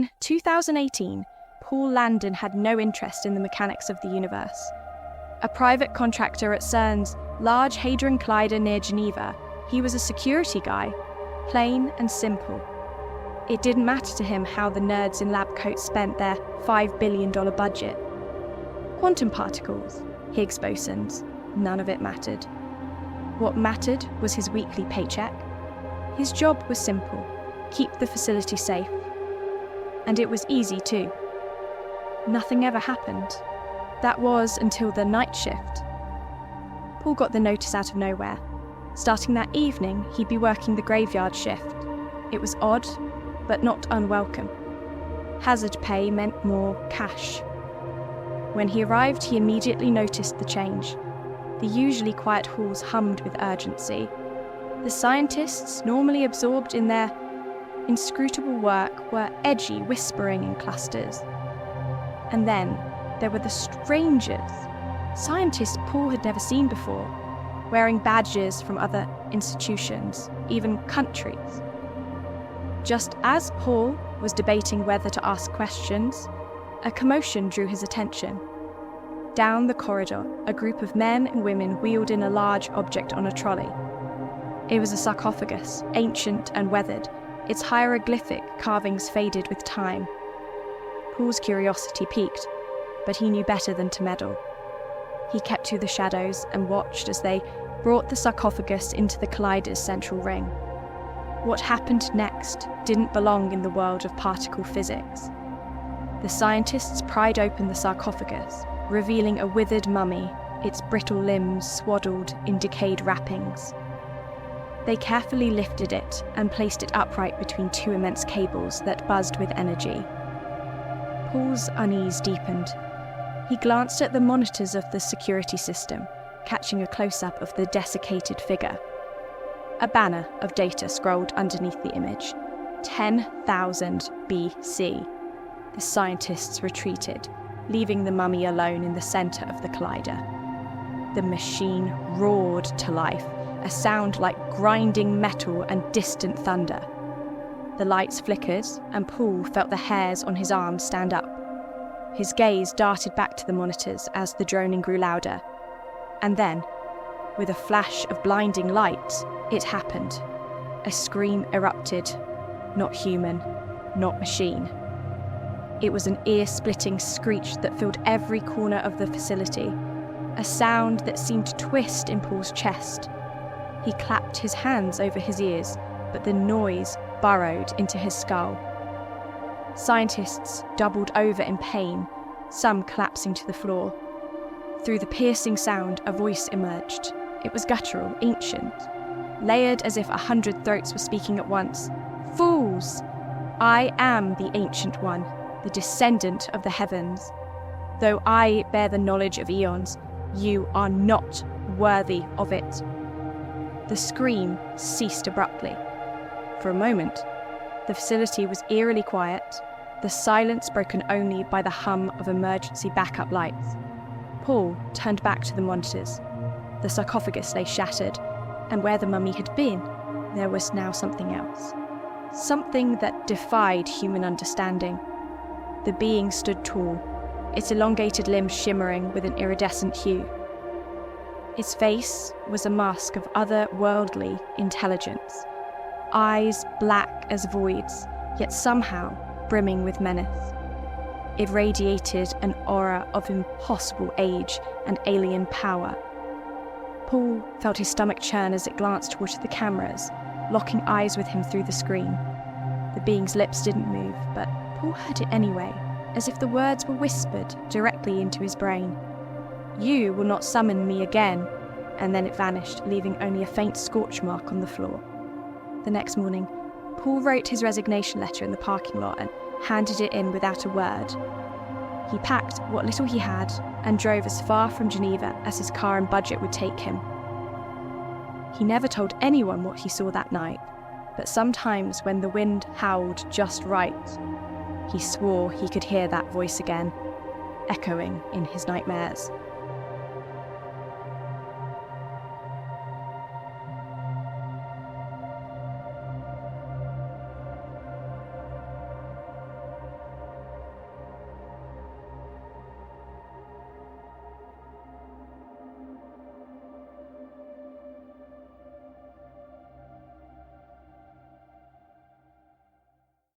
In 2018, Paul Landon had no interest in the mechanics of the universe. A private contractor at CERN's Large Hadron Collider near Geneva, he was a security guy, plain and simple. It didn't matter to him how the nerds in lab coats spent their $5 billion budget. Quantum particles, Higgs bosons, none of it mattered. What mattered was his weekly paycheck. His job was simple: keep the facility safe. And it was easy too. Nothing ever happened. That was until the night shift. Paul got the notice out of nowhere. Starting that evening, he'd be working the graveyard shift. It was odd, but not unwelcome. Hazard pay meant more cash. When he arrived, he immediately noticed the change. The usually quiet halls hummed with urgency. The scientists, normally absorbed in their inscrutable work, were edgy, whispering in clusters. And then there were the strangers, scientists Paul had never seen before, wearing badges from other institutions, even countries. Just as Paul was debating whether to ask questions, a commotion drew his attention. Down the corridor, a group of men and women wheeled in a large object on a trolley. It was a sarcophagus, ancient and weathered, its hieroglyphic carvings faded with time. Paul's curiosity piqued, but he knew better than to meddle. He kept to the shadows and watched as they brought the sarcophagus into the collider's central ring. What happened next didn't belong in the world of particle physics. The scientists pried open the sarcophagus, revealing a withered mummy, its brittle limbs swaddled in decayed wrappings. They carefully lifted it and placed it upright between two immense cables that buzzed with energy. Paul's unease deepened. He glanced at the monitors of the security system, catching a close-up of the desiccated figure. A banner of data scrolled underneath the image. 10,000 BC. The scientists retreated, leaving the mummy alone in the center of the collider. The machine roared to life, a sound like grinding metal and distant thunder. The lights flickered, and Paul felt the hairs on his arms stand up. His gaze darted back to the monitors as the droning grew louder. And then, with a flash of blinding light, it happened. A scream erupted. Not human, not machine. It was an ear-splitting screech that filled every corner of the facility, a sound that seemed to twist in Paul's chest. He clapped his hands over his ears, but the noise burrowed into his skull. Scientists doubled over in pain, some collapsing to the floor. Through the piercing sound, a voice emerged. It was guttural, ancient, layered as if 100 throats were speaking at once. Fools! I am the Ancient One, the descendant of the heavens. Though I bear the knowledge of eons, you are not worthy of it. The scream ceased abruptly. For a moment, the facility was eerily quiet, the silence broken only by the hum of emergency backup lights. Paul turned back to the monitors. The sarcophagus lay shattered, and where the mummy had been, there was now something else. Something that defied human understanding. The being stood tall, its elongated limbs shimmering with an iridescent hue. Its face was a mask of otherworldly intelligence, eyes black as voids, yet somehow brimming with menace. It radiated an aura of impossible age and alien power. Paul felt his stomach churn as it glanced towards the cameras, locking eyes with him through the screen. The being's lips didn't move, but Paul heard it anyway, as if the words were whispered directly into his brain. You will not summon me again, and then it vanished, leaving only a faint scorch mark on the floor. The next morning, Paul wrote his resignation letter in the parking lot and handed it in without a word. He packed what little he had and drove as far from Geneva as his car and budget would take him. He never told anyone what he saw that night, but sometimes when the wind howled just right, he swore he could hear that voice again, echoing in his nightmares.